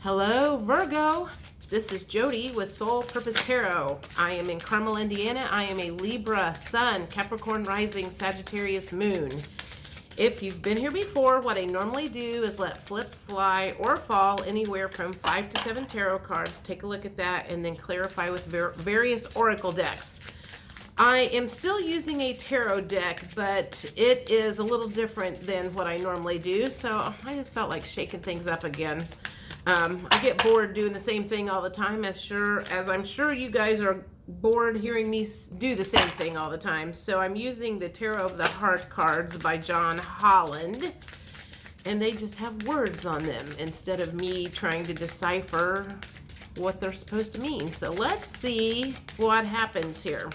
Hello, Virgo. This is Jody with Soul Purpose Tarot. I am in Carmel, Indiana. I am a Libra Sun, Capricorn Rising, Sagittarius Moon. If you've been here before, what I normally do is let flip, fly, or fall anywhere from 5 to 7 tarot cards. Take a look at that and then clarify with various oracle decks. I am still using a tarot deck, but it is a little different than what I normally do, so I just felt like shaking things up again. I get bored doing the same thing all the time, as I'm sure you guys are bored hearing me do the same thing all the time. So I'm using the Tarot of the Heart cards by John Holland, and they just have words on them instead of me trying to decipher what they're supposed to mean. So let's see what happens here.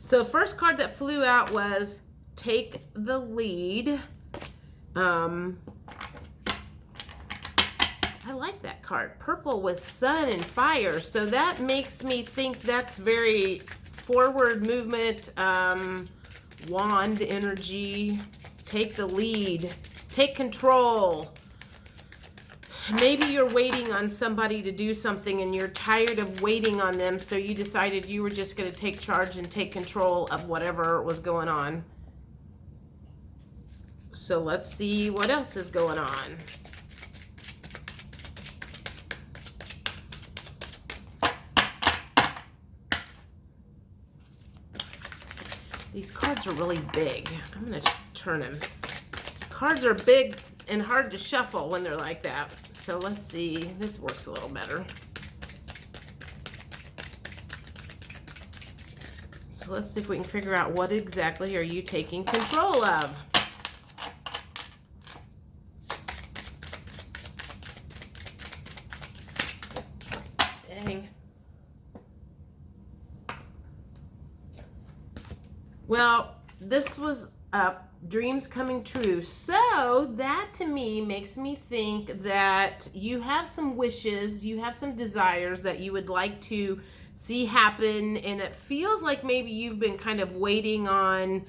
So first card that flew out was Take the Lead. I like that card. Purple with sun and fire. So that makes me think that's very forward movement, wand energy. Take the lead. Take control. Maybe you're waiting on somebody to do something and you're tired of waiting on them, so you decided you were just going to take charge and take control of whatever was going on. So let's see what else is going on. These cards are really big. I'm going to turn them. Cards are big and hard to shuffle when they're like that. So let's see. This works a little better. So let's see if we can figure out what exactly are you taking control of. Dang. Well, this was dreams coming true. So that to me makes me think that you have some wishes, you have some desires that you would like to see happen, and it feels like maybe you've been kind of waiting on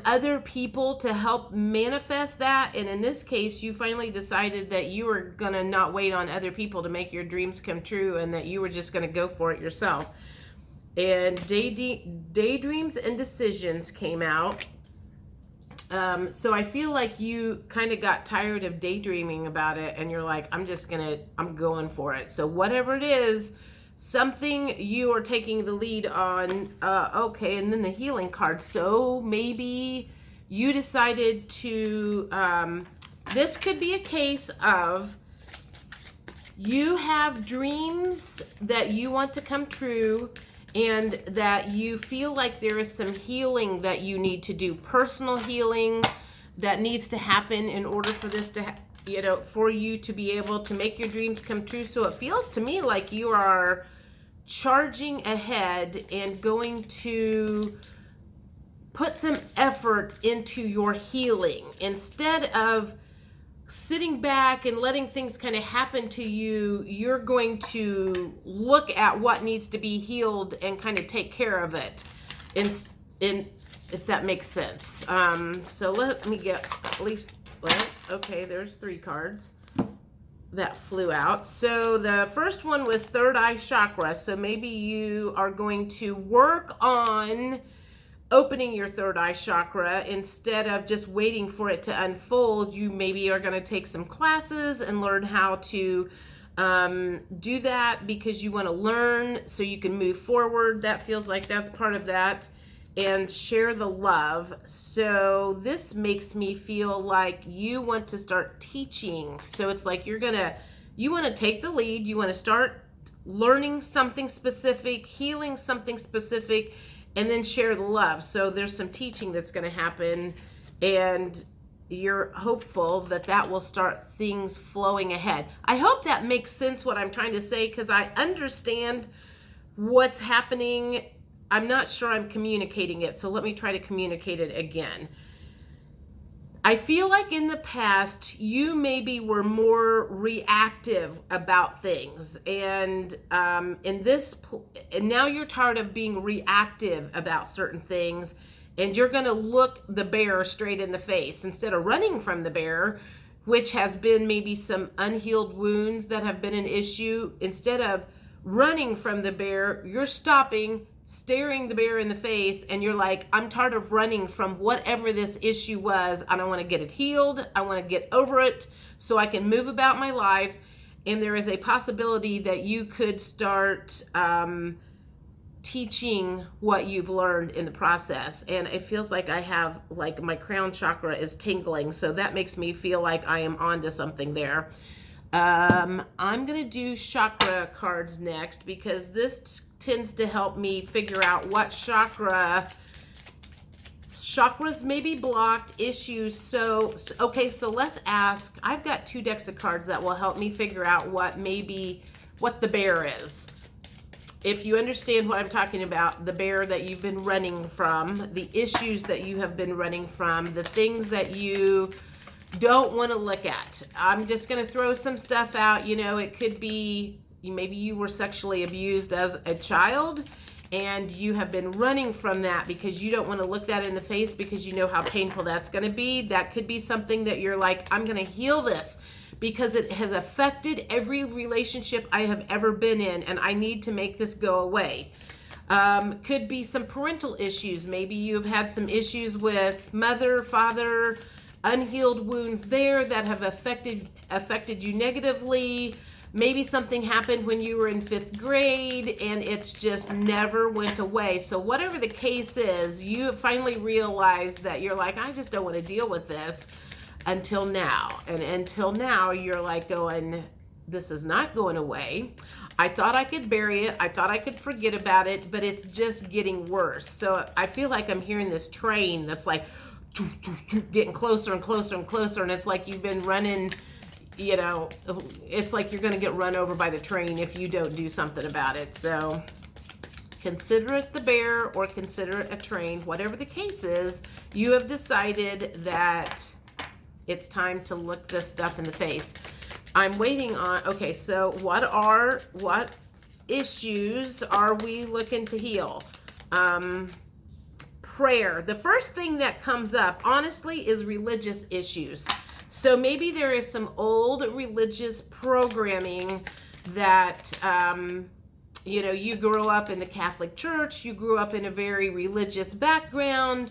other people to help manifest that. And in this case, you finally decided that you were gonna not wait on other people to make your dreams come true, and that you were just gonna go for it yourself. And daydreams and decisions came out. So I feel like you kind of got tired of daydreaming about it, and you're like, I'm going for it. So whatever it is, something you are taking the lead on. Okay, and then the healing card. So maybe you decided to, this could be a case of you have dreams that you want to come true, and that you feel like there is some healing that you need to do, personal healing that needs to happen in order for this to, for you to be able to make your dreams come true. So it feels to me like you are charging ahead and going to put some effort into your healing instead of sitting back and letting things kind of happen to you. You're going to look at what needs to be healed and kind of take care of it, if that makes sense. So let me get at least, well, okay, there's 3 cards that flew out. So the first one was third eye chakra. So maybe you are going to work on opening your third eye chakra instead of just waiting for it to unfold. You maybe are going to take some classes and learn how to do that because you want to learn so you can move forward. That feels like that's part of that. And share the love. So this makes me feel like you want to start teaching. So it's like you want to take the lead. You want to start learning something specific, healing something specific, and then share the love. So there's some teaching that's going to happen, and you're hopeful that that will start things flowing ahead. I hope that makes sense what I'm trying to say, because I understand what's happening. I'm not sure I'm communicating it, so let me try to communicate it again. I feel like in the past, you maybe were more reactive about things, and now you're tired of being reactive about certain things, and you're going to look the bear straight in the face instead of running from the bear. which has been maybe some unhealed wounds that have been an issue. Instead of running from the bear, you're stopping, staring the bear in the face, and you're like, I'm tired of running from whatever this issue was. I don't want to get it healed. I want to get over it so I can move about my life. And there is a possibility that you could start teaching what you've learned in the process. And it feels like I have, like, my crown chakra is tingling, so that makes me feel like I am onto something there. I'm gonna do chakra cards next, because this tends to help me figure out what chakras may be blocked, issues. So let's ask. I've got 2 decks of cards that will help me figure out what the bear is. If you understand what I'm talking about, the bear that you've been running from, the issues that you have been running from, the things that you don't want to look at. I'm just going to throw some stuff out. You know, it could be maybe you were sexually abused as a child, and you have been running from that because you don't want to look that in the face because you know how painful that's going to be. That could be something that you're like, I'm going to heal this because it has affected every relationship I have ever been in, and I need to make this go away. Could be some parental issues. Maybe you've had some issues with mother, father, unhealed wounds there that have affected you negatively. Maybe something happened when you were in 5th grade and it's just never went away. So whatever the case is, you finally realized that you're like, I just don't want to deal with this until now. And until now, you're like going, this is not going away. I thought I could bury it. I thought I could forget about it, but it's just getting worse. So I feel like I'm hearing this train that's like getting closer and closer and closer. And it's like you've been running, you know, it's like you're going to get run over by the train if you don't do something about it. So consider it the bear or consider it a train. Whatever the case is, you have decided that it's time to look this stuff in the face. I'm waiting on, okay, so what issues are we looking to heal? Prayer. The first thing that comes up, honestly, is religious issues. So maybe there is some old religious programming that, you know, you grew up in the Catholic Church, you grew up in a very religious background,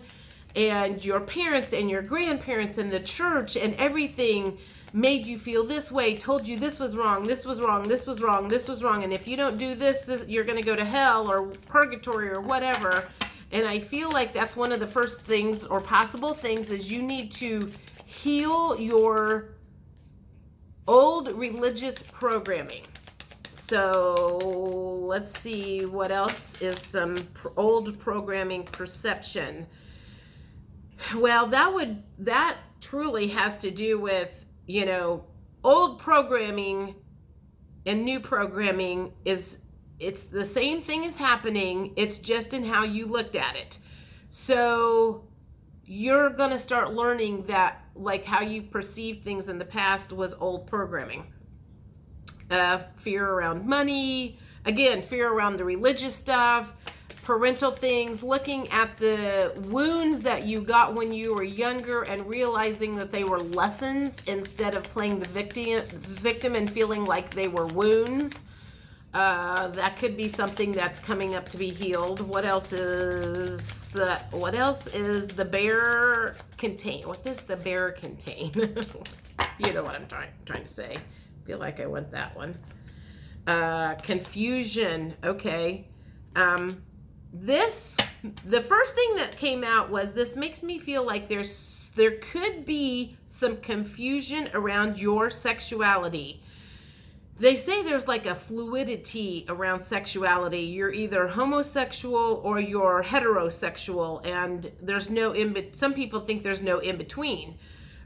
and your parents and your grandparents and the church and everything made you feel this way, told you this was wrong, this was wrong, this was wrong, this was wrong, and if you don't do this, you're going to go to hell or purgatory or whatever. And I feel like that's one of the first things or possible things is you need to heal your old religious programming. So let's see what else is some old programming perception. Well, that truly has to do with, you know, old programming and new programming it's the same thing is happening. It's just in how you looked at it. So you're going to start learning that, like, how you perceived things in the past was old programming. Fear around money, again, fear around the religious stuff, parental things, looking at the wounds that you got when you were younger and realizing that they were lessons instead of playing the victim and feeling like they were wounds. That could be something that's coming up to be healed. What else is the bear contain? What does the bear contain? You know what I'm trying to say. Feel like I want that one. Confusion. Okay. The first thing that came out was this makes me feel like there could be some confusion around your sexuality. They say there's like a fluidity around sexuality. You're either homosexual or you're heterosexual, and there's no some people think there's no in between,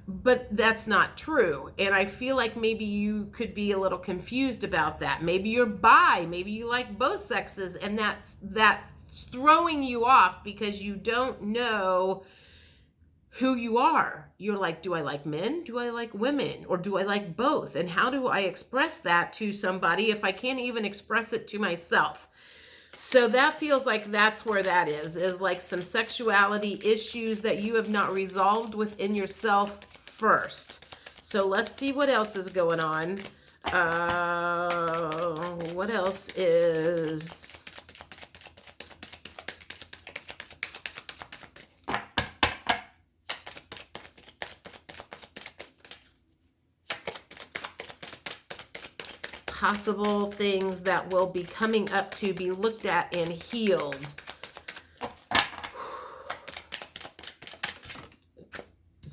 but that's not true. And I feel like maybe you could be a little confused about that. Maybe you're bi, maybe you like both sexes, and that's throwing you off because you don't know who you are. You're like, do I like men? Do I like women? Or do I like both? And how do I express that to somebody if I can't even express it to myself? So that feels like that's where that is like some sexuality issues that you have not resolved within yourself first. So let's see what else is going on. What else is... possible things that will be coming up to be looked at and healed.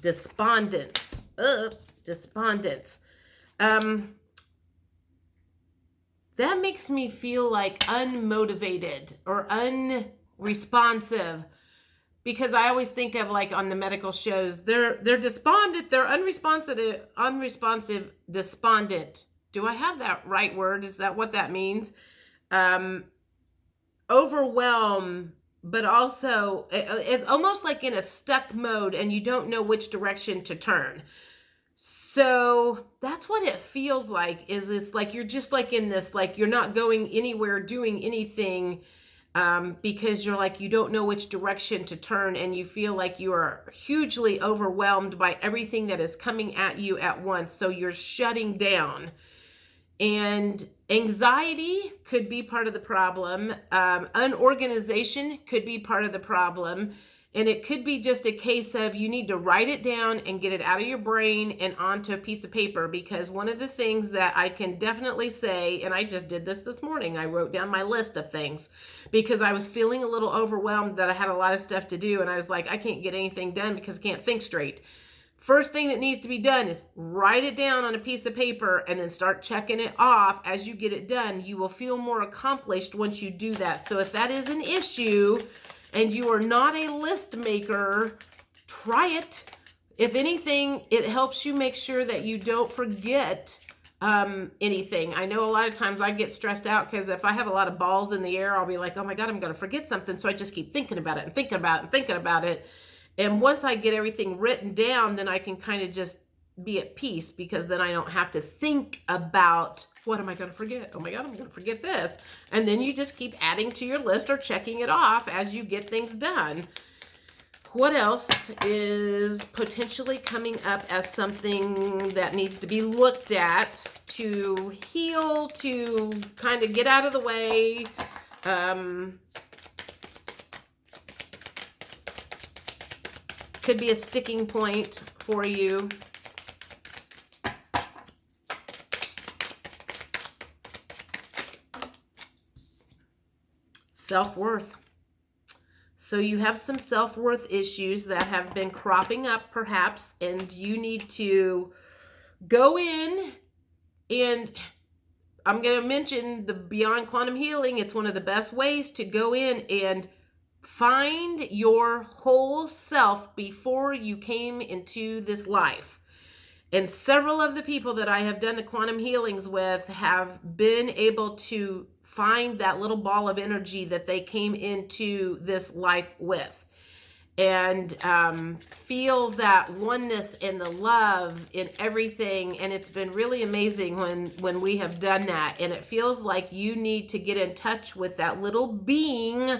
Despondence. Despondence. That makes me feel like unmotivated or unresponsive, because I always think of, like, on the medical shows, they're despondent, they're unresponsive, despondent. Do I have that right word? Is that what that means? Overwhelmed, but also it's almost like in a stuck mode and you don't know which direction to turn. So that's what it feels like, is it's like you're just like in this, like you're not going anywhere, doing anything, because you're like, you don't know which direction to turn, and you feel like you are hugely overwhelmed by everything that is coming at you at once. So you're shutting down. And anxiety could be part of the problem. Unorganization could be part of the problem. And it could be just a case of you need to write it down and get it out of your brain and onto a piece of paper. Because one of the things that I can definitely say, and I just did this morning, I wrote down my list of things because I was feeling a little overwhelmed that I had a lot of stuff to do. And I was like, I can't get anything done because I can't think straight. First thing that needs to be done is write it down on a piece of paper and then start checking it off as you get it done. You will feel more accomplished once you do that. So if that is an issue and you are not a list maker, try it. If anything, it helps you make sure that you don't forget anything. I know a lot of times I get stressed out because if I have a lot of balls in the air, I'll be like, oh my God, I'm going to forget something. So I just keep thinking about it and thinking about it and thinking about it. And once I get everything written down, then I can kind of just be at peace, because then I don't have to think about, what am I going to forget? Oh my God, I'm going to forget this. And then you just keep adding to your list or checking it off as you get things done. What else is potentially coming up as something that needs to be looked at to heal, to kind of get out of the way? Could be a sticking point for you. Self-worth. So you have some self-worth issues that have been cropping up perhaps, and you need to go in, and I'm going to mention the Beyond Quantum Healing. It's one of the best ways to go in and find your whole self before you came into this life. And several of the people that I have done the quantum healings with have been able to find that little ball of energy that they came into this life with, and feel that oneness and the love in everything. And it's been really amazing when we have done that. And it feels like you need to get in touch with that little being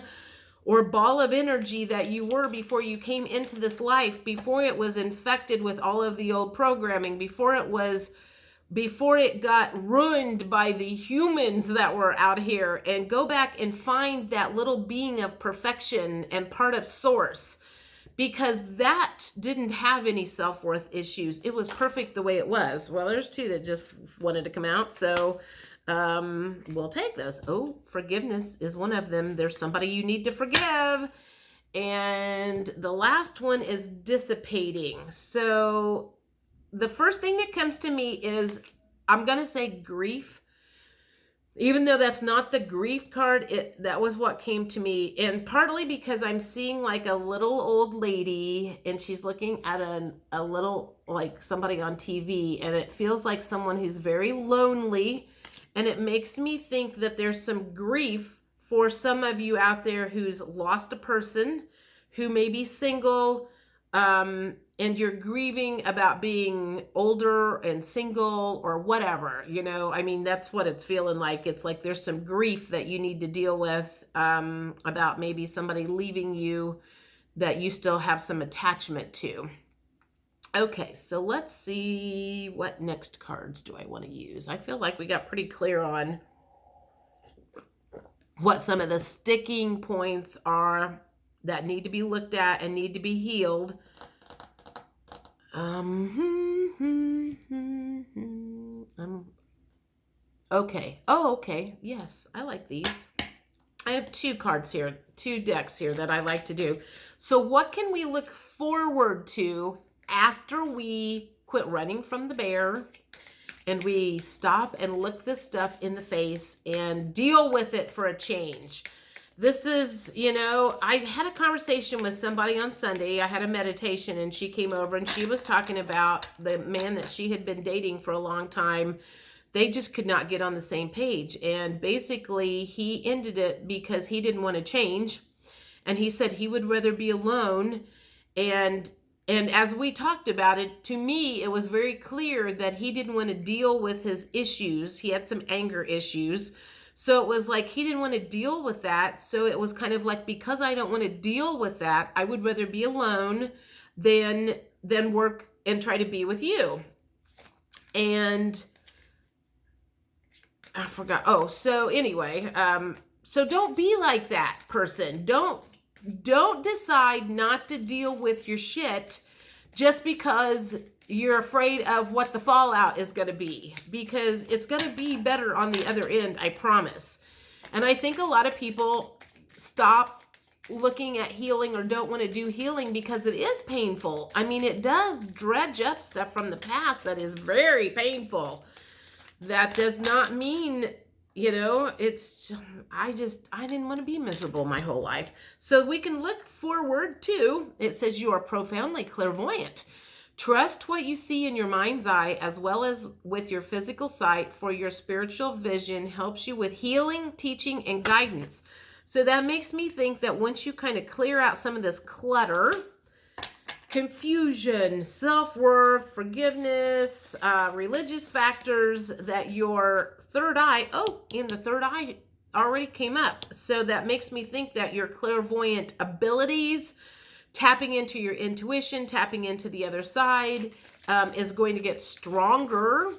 or ball of energy that you were before you came into this life, before it was infected with all of the old programming, before it got ruined by the humans that were out here. And go back and find that little being of perfection and part of source, because that didn't have any self-worth issues. It was perfect the way it was. Well, there's two that just wanted to come out, so we'll take those. Oh, forgiveness is one of them. There's somebody you need to forgive. And the last one is dissipating. So the first thing that comes to me is, I'm going to say grief. Even though that's not the grief card, that was what came to me. And partly because I'm seeing like a little old lady, and she's looking at a little, like somebody on TV, and it feels like someone who's very lonely. And it makes me think that there's some grief for some of you out there who's lost a person, who may be single, and you're grieving about being older and single or whatever, you know. I mean, that's what it's feeling like. It's like there's some grief that you need to deal with, about maybe somebody leaving you that you still have some attachment to. Okay, so let's see, what next cards do I want to use? I feel like we got pretty clear on what some of the sticking points are that need to be looked at and need to be healed. Okay. Oh, okay. Yes, I like these. I have two cards here, two decks here that I like to do. So what can we look forward to after we quit running from the bear and we stop and look this stuff in the face and deal with it for a change? This is, I had a conversation with somebody on Sunday. I had a meditation and she came over and she was talking about the man that she had been dating for a long time. They just could not get on the same page. And basically he ended it because he didn't want to change. And he said he would rather be alone. And as we talked about it, to me, it was very clear that he didn't want to deal with his issues. He had some anger issues. So it was like he didn't want to deal with that. So it was kind of like, because I don't want to deal with that, I would rather be alone than work and try to be with you. And I forgot. Oh, so anyway, so don't be like that person. Don't decide not to deal with your shit just because you're afraid of what the fallout is going to be, because it's going to be better on the other end, I promise. And I think a lot of people stop looking at healing or don't want to do healing because it is painful. I mean, it does dredge up stuff from the past that is very painful. That does not mean, I didn't want to be miserable my whole life. So we can look forward to, it says you are profoundly clairvoyant. Trust what you see in your mind's eye as well as with your physical sight, for your spiritual vision helps you with healing, teaching, and guidance. So that makes me think that once you kind of clear out some of this clutter, confusion, self-worth, forgiveness, religious factors, that your third eye, and the third eye already came up. So that makes me think that your clairvoyant abilities, tapping into your intuition, tapping into the other side, is going to get stronger,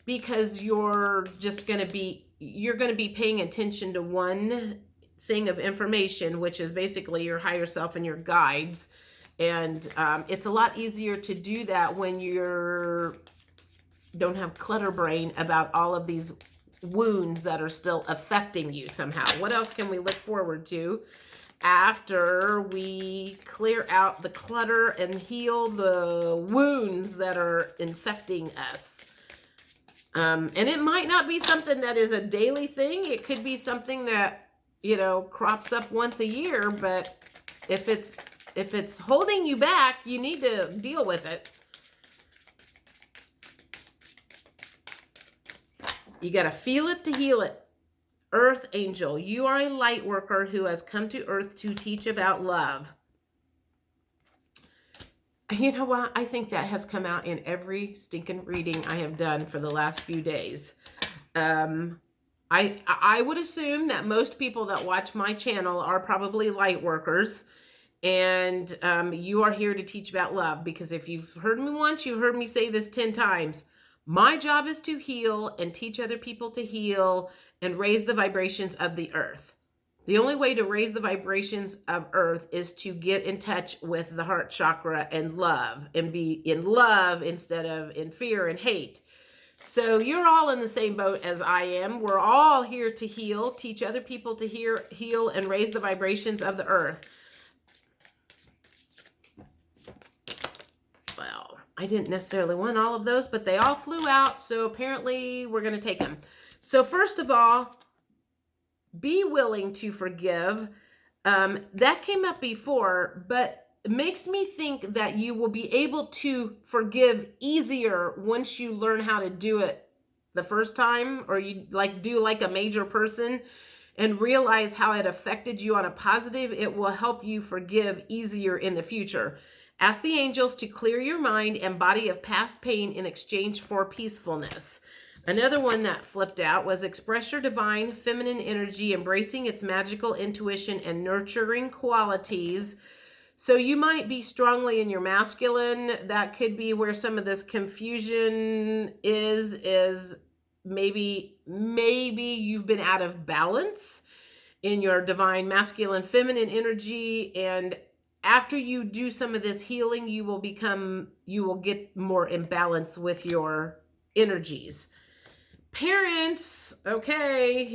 because you're going to be paying attention to one thing of information, which is basically your higher self and your guides. And it's a lot easier to do that when you don't have clutter brain about all of these wounds that are still affecting you somehow. What else can we look forward to after we clear out the clutter and heal the wounds that are infecting us? And it might not be something that is a daily thing. It could be something that, crops up once a year. But if it's holding you back, you need to deal with it. You got to feel it to heal it. Earth Angel, you are a light worker who has come to Earth to teach about love. You know what? I think that has come out in every stinking reading I have done for the last few days. I would assume that most people that watch my channel are probably light workers. And you are here to teach about love, because if you've heard me once, you've heard me say this 10 times. My job is to heal and teach other people to heal and raise the vibrations of the earth. The only way to raise the vibrations of earth is to get in touch with the heart chakra and love, and be in love instead of in fear and hate. So you're all in the same boat as I am. We're all here to heal, teach other people to heal, and raise the vibrations of the earth. Well, I didn't necessarily want all of those, but they all flew out, so apparently we're going to take them. So first of all, be willing to forgive. That came up before, but it makes me think that you will be able to forgive easier once you learn how to do it the first time, or you do like a major person and realize how it affected you on a positive. It will help you forgive easier in the future. Ask the angels to clear your mind and body of past pain in exchange for peacefulness. Another one that flipped out was express your divine feminine energy, embracing its magical intuition and nurturing qualities So you might be strongly in your masculine. That could be where some of this confusion is maybe you've been out of balance in your divine masculine feminine energy, and after you do some of this healing, you will get more in balance with your energies. Parents, okay,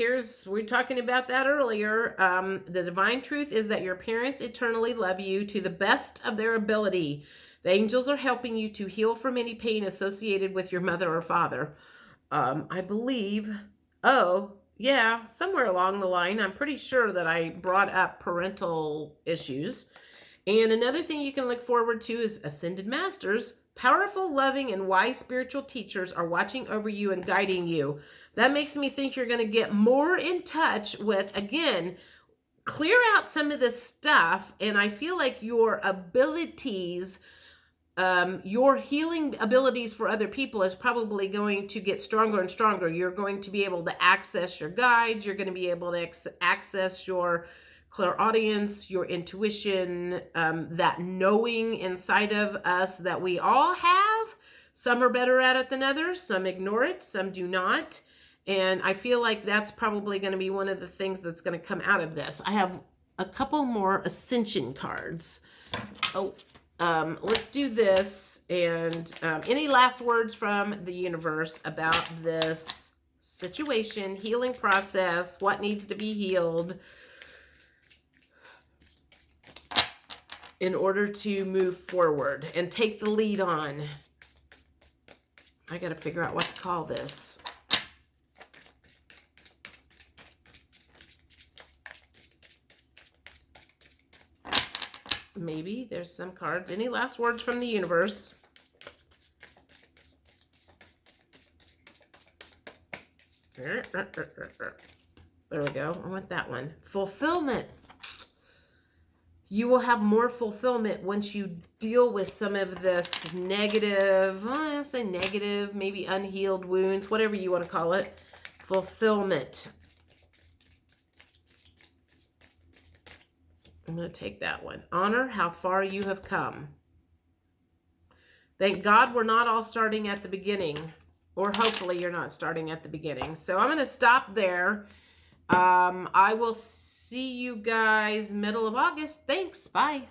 we're talking about that earlier. The divine truth is that your parents eternally love you to the best of their ability. The angels are helping you to heal from any pain associated with your mother or father. I believe, somewhere along the line, I'm pretty sure that I brought up parental issues. And another thing you can look forward to is ascended masters. Powerful, loving, and wise spiritual teachers are watching over you and guiding you. That makes me think you're going to get more in touch with, again, clear out some of this stuff. And I feel like your abilities, your healing abilities for other people is probably going to get stronger and stronger. You're going to be able to access your guides. You're going to be able to access your clairaudience, your intuition, that knowing inside of us that we all have. Some are better at it than others. Some ignore it. Some do not. And I feel like that's probably going to be one of the things that's going to come out of this. I have a couple more ascension cards. Let's do this. And any last words from the universe about this situation, healing process, what needs to be healed in order to move forward and take the lead on? I got to figure out what to call this. Maybe there's some cards. Any last words from the universe? There we go. I want that one. Fulfillment. You will have more fulfillment once you deal with some of this negative, I'll say negative, maybe unhealed wounds, whatever you want to call it. Fulfillment. I'm going to take that one. Honor how far you have come. Thank God we're not all starting at the beginning. Or hopefully you're not starting at the beginning. So I'm going to stop there. I will see you guys middle of August. Thanks. Bye.